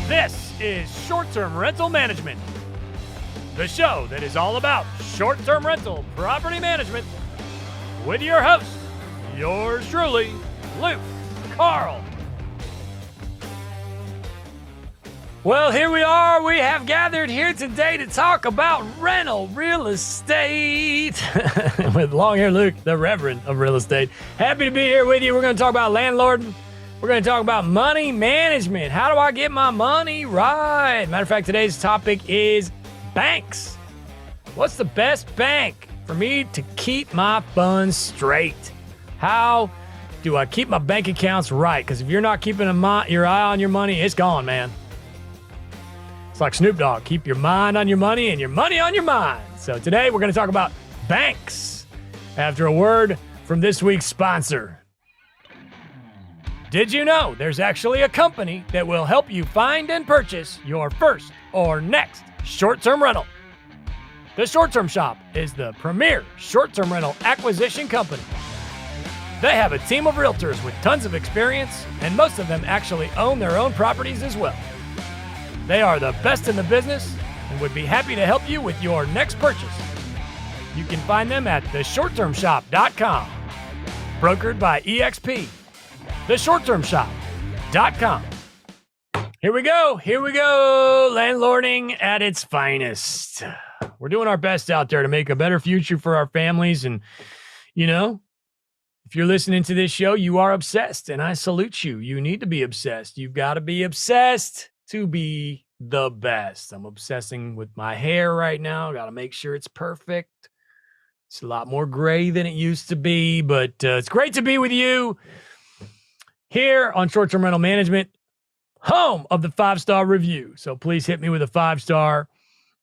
This is Short-Term Rental Management, the show that is all about short-term rental property management with your host, yours truly, Luke Carl. Well, here we are. We have gathered here today to talk about rental real estate with long-hair Luke, the Reverend of Real Estate. Happy to be here with you. We're going to talk about landlording. We're going to talk about money management. How do I get my money right? Matter of fact, today's topic is banks. What's the best bank for me to keep my funds straight? How do I keep my bank accounts right? Because if you're not keeping your eye on your money, it's gone, man. It's like Snoop Dogg. Keep your mind on your money and your money on your mind. So today we're going to talk about banks after a word from this week's sponsor. Did you know there's actually a company that will help you find and purchase your first or next short-term rental? The Short-Term Shop is the premier short-term rental acquisition company. They have a team of realtors with tons of experience, and most of them actually own their own properties as well. They are the best in the business and would be happy to help you with your next purchase. You can find them at theshorttermshop.com, brokered by EXP. theshorttermshop.com. Here we go. Landlording at its finest. We're doing our best out there to make a better future for our families. And, you know, if you're listening to this show, you are obsessed, and I salute you. You need to be obsessed. You've got to be obsessed to be the best. I'm obsessing with my hair right now. Got to make sure it's perfect. It's a lot more gray than it used to be, but it's great to be with you here on Short-Term Rental Management, home of the 5-star review. So please hit me with a 5-star.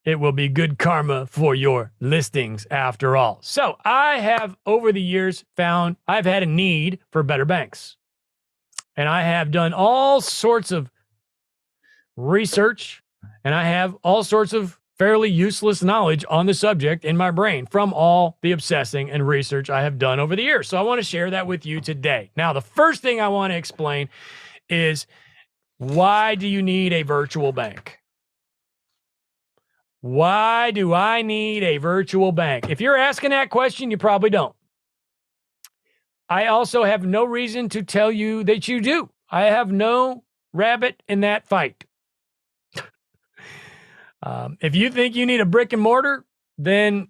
It will be good karma for your listings after all. So I have, over the years, found I've had a need for better banks. And I have done all sorts of research, and I have all sorts of fairly useless knowledge on the subject in my brain from all the obsessing and research I have done over the years. So I want to share that with you today. Now, the first thing I want to explain is, why do you need a virtual bank? Why do I need a virtual bank? If you're asking that question, you probably don't. I also have no reason to tell you that you do. I have no rabbit in that fight. If you think you need a brick and mortar, then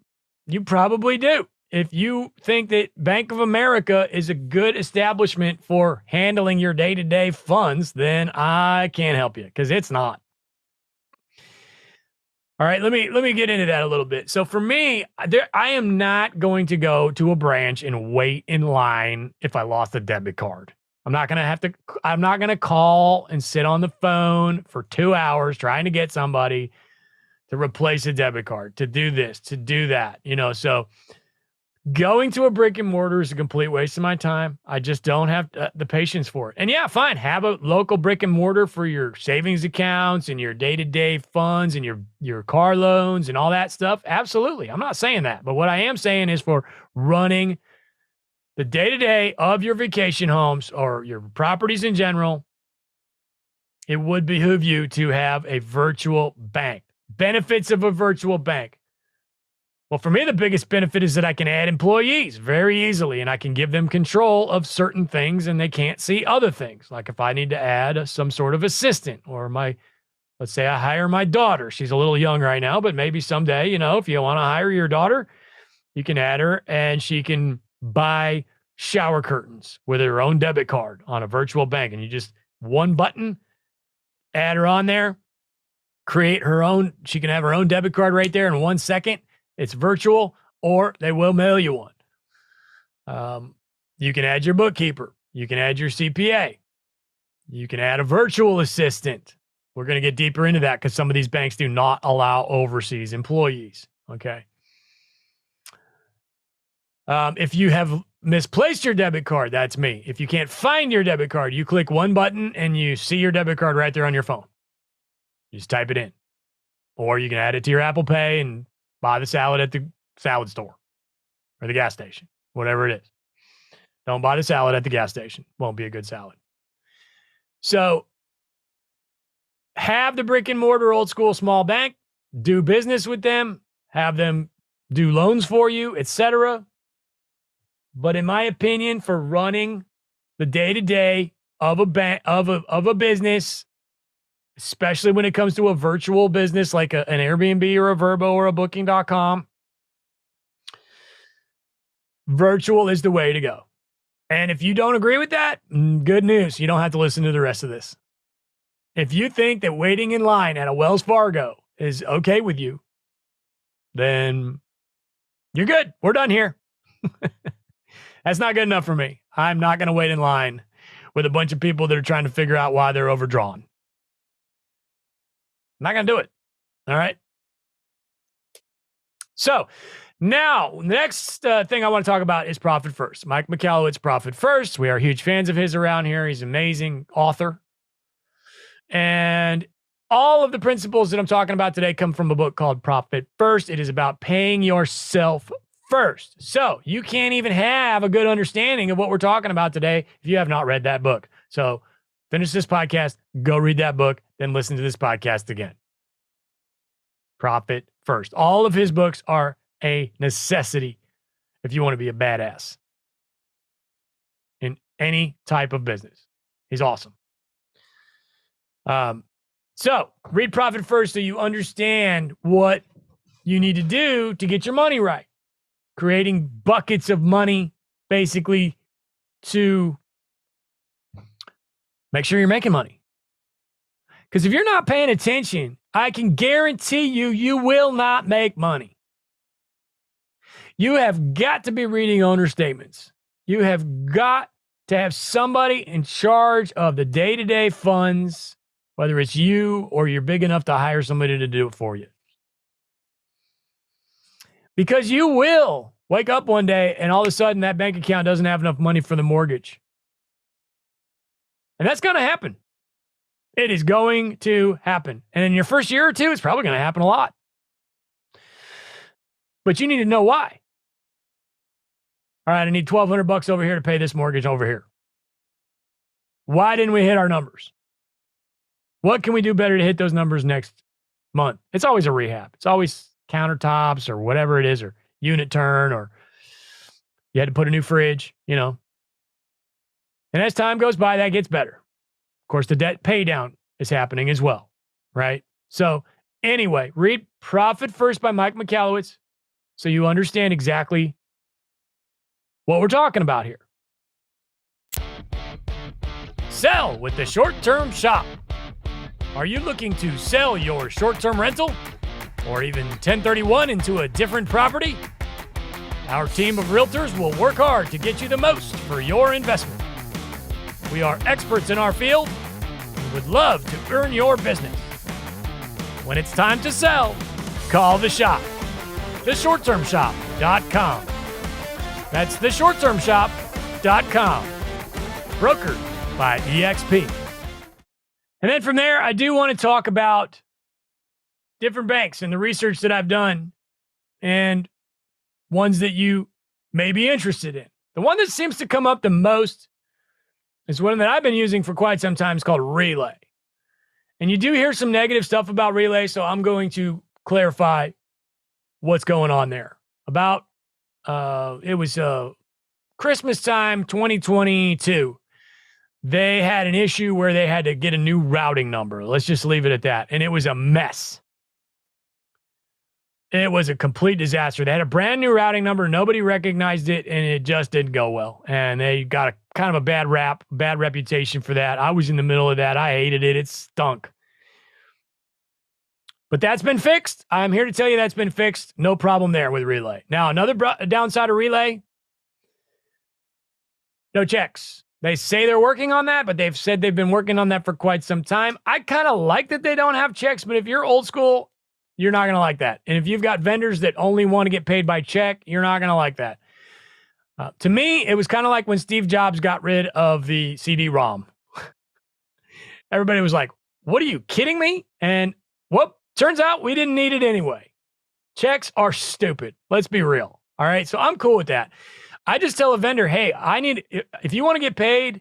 you probably do. If you think that Bank of America is a good establishment for handling your day-to-day funds, then I can't help you, because it's not. All right, let me get into that a little bit. So for me, I am not going to go to a branch and wait in line if I lost a debit card. I'm not going to call and sit on the phone for 2 hours trying to get somebody to replace a debit card, to do this, to do that, so going to a brick and mortar is a complete waste of my time. I just don't have the patience for it. And yeah, fine. Have a local brick and mortar for your savings accounts and your day-to-day funds and your car loans and all that stuff. Absolutely. I'm not saying that. But what I am saying is, for running the day-to-day of your vacation homes or your properties in general, it would behoove you to have a virtual bank. Benefits of a virtual bank. Well, for me, the biggest benefit is that I can add employees very easily, and I can give them control of certain things, and they can't see other things. Like if I need to add some sort of assistant, or let's say I hire my daughter. She's a little young right now, but maybe someday, if you want to hire your daughter, you can add her, and she can buy shower curtains with her own debit card on a virtual bank. And you just, one button, add her on there, create her own. She can have her own debit card right there in 1 second. It's virtual, or they will mail you one. You can add your bookkeeper. You can add your CPA. You can add a virtual assistant. We're going to get deeper into that because some of these banks do not allow overseas employees. Okay. If you have misplaced your debit card, that's me. If you can't find your debit card, you click one button and you see your debit card right there on your phone. You just type it in. Or you can add it to your Apple Pay and buy the salad at the salad store or the gas station, whatever it is. Don't buy the salad at the gas station. Won't be a good salad. So have the brick and mortar old school small bank, do business with them, have them do loans for you, etc. But in my opinion, for running the day-to-day of a bank of a business, especially when it comes to a virtual business like an Airbnb or a Vrbo or a Booking.com, virtual is the way to go. And if you don't agree with that, good news. You don't have to listen to the rest of this. If you think that waiting in line at a Wells Fargo is okay with you, then you're good. We're done here. That's not good enough for me. I'm not going to wait in line with a bunch of people that are trying to figure out why they're overdrawn. I'm not going to do it. All right. So now, the next thing I want to talk about is Profit First. Mike Michalowicz, Profit First. We are huge fans of his around here. He's an amazing author. And all of the principles that I'm talking about today come from a book called Profit First. It is about paying yourself first. So you can't even have a good understanding of what we're talking about today if you have not read that book. So finish this podcast, go read that book, then listen to this podcast again. Profit First. All of his books are a necessity if you want to be a badass in any type of business. He's awesome. So read Profit First so you understand what you need to do to get your money right. Creating buckets of money, basically, to make sure you're making money. Because if you're not paying attention, I can guarantee you, you will not make money. You have got to be reading owner statements. You have got to have somebody in charge of the day-to-day funds, whether it's you or you're big enough to hire somebody to do it for you. Because you will wake up one day and all of a sudden that bank account doesn't have enough money for the mortgage. And that's going to happen. It is going to happen. And in your first year or two, it's probably going to happen a lot. But you need to know why. All right, I need $1,200 over here to pay this mortgage over here. Why didn't we hit our numbers? What can we do better to hit those numbers next month? It's always a rehab. It's always countertops or whatever it is, or unit turn, or you had to put a new fridge, And as time goes by, that gets better. Of course, the debt pay down is happening as well, right? So anyway, read Profit First by Mike Michalowicz so you understand exactly what we're talking about here. Sell with the short-term shop. Are you looking to sell your short-term rental or even 1031 into a different property? Our team of realtors will work hard to get you the most for your investment. We are experts in our field and would love to earn your business. When it's time to sell, call the shop. TheShortTermShop.com. That's TheShortTermShop.com. Brokered by eXp. And then from there, I do want to talk about different banks and the research that I've done and ones that you may be interested in. The one that seems to come up the most is one that I've been using for quite some time. It's called Relay. And you do hear some negative stuff about Relay, so I'm going to clarify what's going on there. About, it was Christmas time 2022. They had an issue where they had to get a new routing number. Let's just leave it at that. And it was a mess. It was a complete disaster. They had a brand new routing number. Nobody recognized it, and it just didn't go well. And they got a kind of a bad rap, bad reputation for that. I was in the middle of that. I hated it. It stunk. But that's been fixed. I'm here to tell you that's been fixed. No problem there with Relay. Now, another downside of Relay, no checks. They say they're working on that, but they've said they've been working on that for quite some time. I kind of like that they don't have checks, but if you're old school, you're not going to like that. And if you've got vendors that only want to get paid by check, you're not going to like that. To me, it was kind of like when Steve Jobs got rid of the CD-ROM. Everybody was like, what are you kidding me? And whoop, turns out we didn't need it anyway. Checks are stupid. Let's be real. All right. So I'm cool with that. I just tell a vendor, hey, if you want to get paid,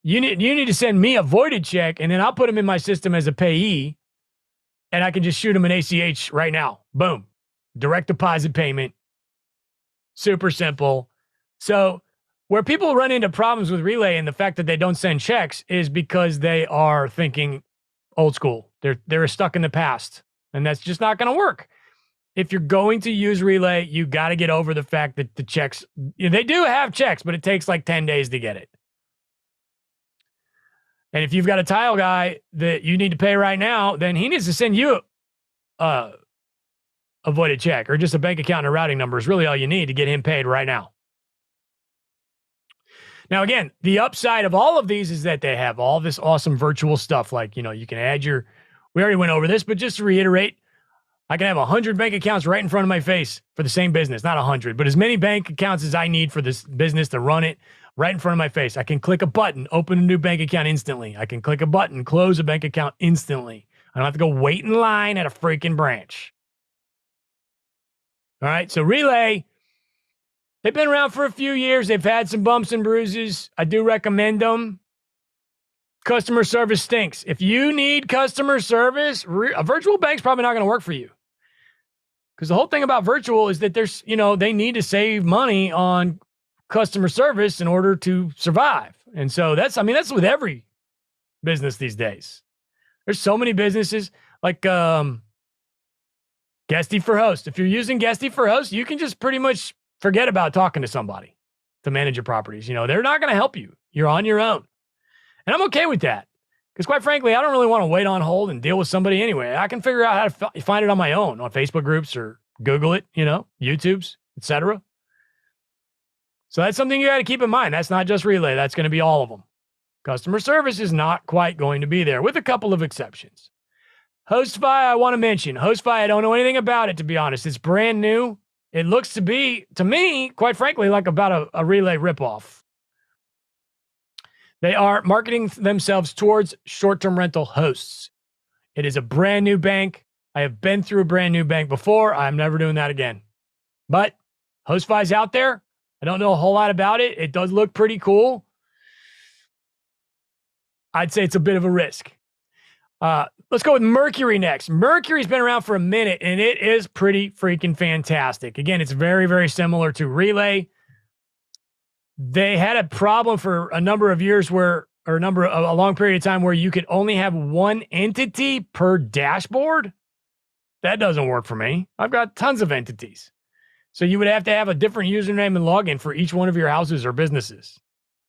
You need to send me a voided check, and then I'll put them in my system as a payee, and I can just shoot them an ACH right now. Boom. Direct deposit payment. Super simple. So where people run into problems with Relay and the fact that they don't send checks is because they are thinking old school. They're stuck in the past, and that's just not going to work. If you're going to use Relay, you got to get over the fact that the checks, they do have checks, but it takes like 10 days to get it. And if you've got a tile guy that you need to pay right now, then he needs to send you a voided check, or just a bank account and a routing number is really all you need to get him paid right now. Now, again, the upside of all of these is that they have all this awesome virtual stuff. Like, you can add we already went over this, but just to reiterate, I can have 100 bank accounts right in front of my face for the same business. Not 100, but as many bank accounts as I need for this business to run it right in front of my face. I can click a button, open a new bank account instantly. I can click a button, close a bank account instantly. I don't have to go wait in line at a freaking branch. All right, so Relay, they've been around for a few years. They've had some bumps and bruises. I do recommend them. Customer service stinks. If you need customer service, a virtual bank's probably not going to work for you. Because the whole thing about virtual is that there's, they need to save money on customer service in order to survive. And so that's with every business these days. There's so many businesses like Guesty for Host. If you're using Guesty for Host, you can just pretty much forget about talking to somebody to manage your properties. They're not going to help you. You're on your own. And I'm okay with that. Because quite frankly, I don't really want to wait on hold and deal with somebody anyway. I can figure out how to find it on my own, on Facebook groups or Google it, YouTube's, etc. So that's something you got to keep in mind. That's not just Relay. That's going to be all of them. Customer service is not quite going to be there, with a couple of exceptions. HostFi, I want to mention. HostFi, I don't know anything about it, to be honest. It's brand new. It looks to be, to me, quite frankly, like about a Relay ripoff. They are marketing themselves towards short-term rental hosts. It is a brand new bank. I have been through a brand new bank before. I'm never doing that again. But HostFi's out there. I don't know a whole lot about it. It does look pretty cool. I'd say it's a bit of a risk. Let's go with Mercury next. Mercury's been around for a minute, and it is pretty freaking fantastic. Again, it's very, very similar to Relay. They had a problem for a number of years a long period of time where you could only have one entity per dashboard. That doesn't work for me. I've got tons of entities. So you would have to have a different username and login for each one of your houses or businesses.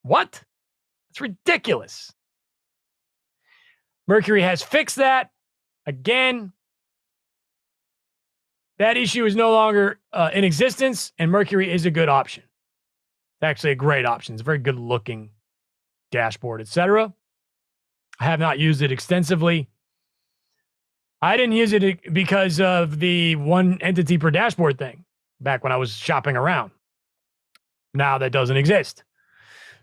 What? That's ridiculous. Mercury has fixed that. Again, that issue is no longer in existence, and Mercury is a good option. It's actually a great option. It's a very good looking dashboard, etc. I have not used it extensively. I didn't use it because of the one entity per dashboard thing back when I was shopping around. Now that doesn't exist.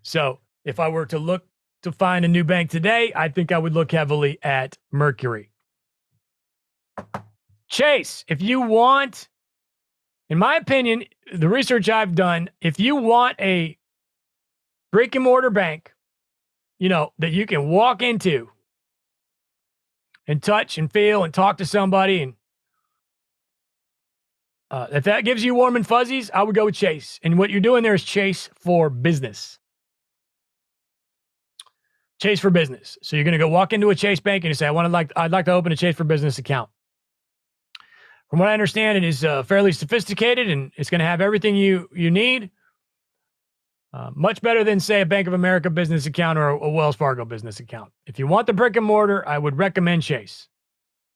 So if I were to look to find a new bank today, I think I would look heavily at Mercury. Chase, if you want, in my opinion, the research I've done, if you want a brick and mortar bank, that you can walk into and touch and feel and talk to somebody, and if that gives you warm and fuzzies, I would go with Chase. And what you're doing there is Chase for business. Chase for business. So you're going to go walk into a Chase bank and you say, I'd like to open a Chase for business account. From what I understand, it is fairly sophisticated, and it's going to have everything you need. Much better than, say, a Bank of America business account or a Wells Fargo business account. If you want the brick and mortar, I would recommend Chase.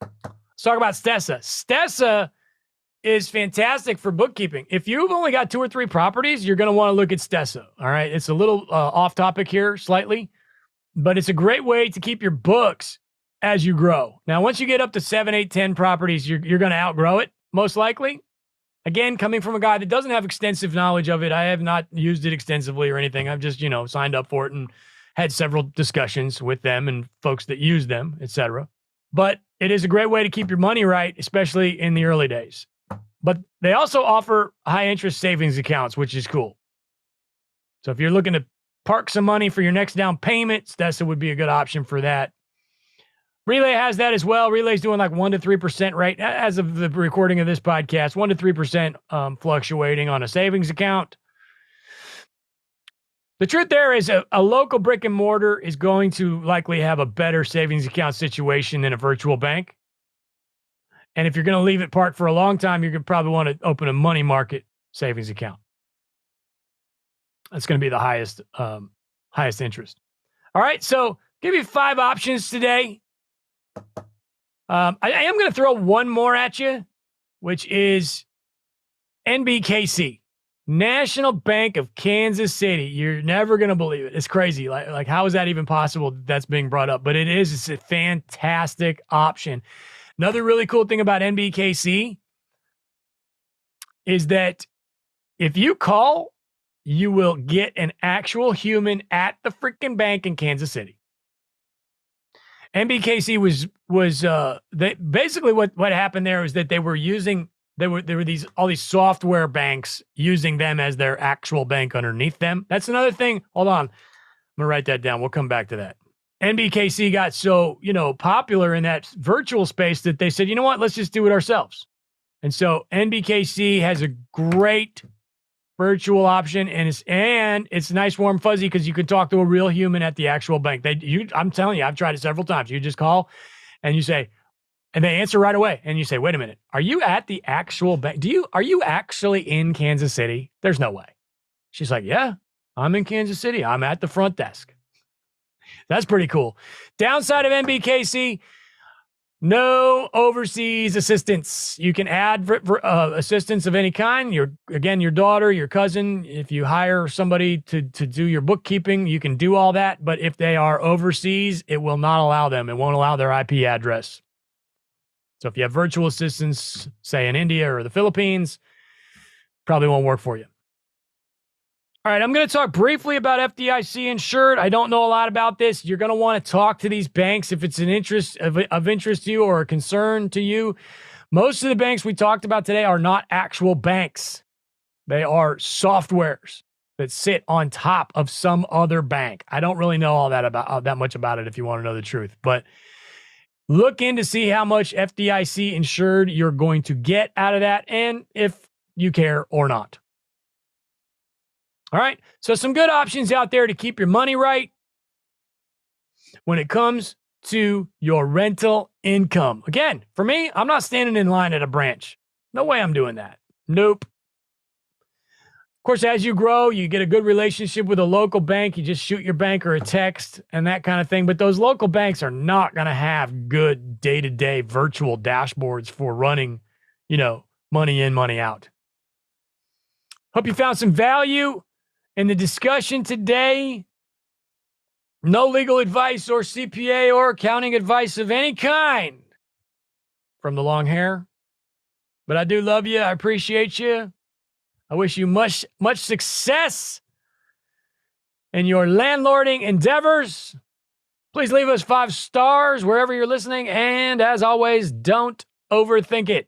Let's talk about Stessa. Stessa is fantastic for bookkeeping. If you've only got 2 or 3 properties, you're going to want to look at Stessa. All right. It's a little off topic here slightly, but it's a great way to keep your books as you grow. Now, once you get up to 7, 8, 10 properties, you're going to outgrow it, most likely. Again, coming from a guy that doesn't have extensive knowledge of it, I have not used it extensively or anything. I've just, signed up for it and had several discussions with them and folks that use them, etc. But it is a great way to keep your money right, especially in the early days. But they also offer high interest savings accounts, which is cool. So if you're looking to park some money for your next down payments, that would be a good option for that. Relay has that as well. Relay's doing like 1% to 3% right as of the recording of this podcast, 1% to 3% fluctuating on a savings account. The truth there is a local brick and mortar is going to likely have a better savings account situation than a virtual bank. And if you're going to leave it parked for a long time, you're going to probably want to open a money market savings account. That's going to be the highest interest. All right, so give you 5 options today. I am going to throw one more at you, which is NBKC, National Bank of Kansas City. You're never going to believe it. It's crazy. Like, how is that even possible that's being brought up? But it is. It's a fantastic option. Another really cool thing about NBKC is that if you call, you will get an actual human at the freaking bank in Kansas City. NBKC was basically what happened there was that they were all these software banks using them as their actual bank underneath them. That's another thing. Hold on. I'm gonna write that down. We'll come back to that. NBKC got so, popular in that virtual space that they said, you know what, let's just do it ourselves. And so NBKC has a great virtual option, and it's nice, warm, fuzzy because you can talk to a real human at the actual bank. I'm telling you, I've tried it several times. You just call and you say, and they answer right away. And you say, wait a minute, are you at the actual bank? Are you actually in Kansas City? There's no way. She's like, yeah, I'm in Kansas City. I'm at the front desk. That's pretty cool. Downside of NBKC, no overseas assistance. You can add assistance of any kind. Your daughter, your cousin, if you hire somebody to do your bookkeeping, you can do all that. But if they are overseas, it will not allow them. It won't allow their IP address. So if you have virtual assistants, say in India or the Philippines, probably won't work for you. All right, I'm going to talk briefly about FDIC insured. I don't know a lot about this. You're going to want to talk to these banks if it's an interest of interest to you or a concern to you. Most of the banks we talked about today are not actual banks. They are softwares that sit on top of some other bank. I don't really know all that much about it if you want to know the truth, but look in to see how much FDIC insured you're going to get out of that and if you care or not. All right, so some good options out there to keep your money right when it comes to your rental income. Again, for me, I'm not standing in line at a branch. No way I'm doing that. Nope. Of course, as you grow, you get a good relationship with a local bank. You just shoot your banker a text and that kind of thing. But those local banks are not going to have good day-to-day virtual dashboards for running, money in, money out. Hope you found some value in the discussion today. No legal advice or CPA or accounting advice of any kind from the long hair. But I do love you. I appreciate you. I wish you much, much success in your landlording endeavors. Please leave us 5 stars wherever you're listening. And as always, don't overthink it.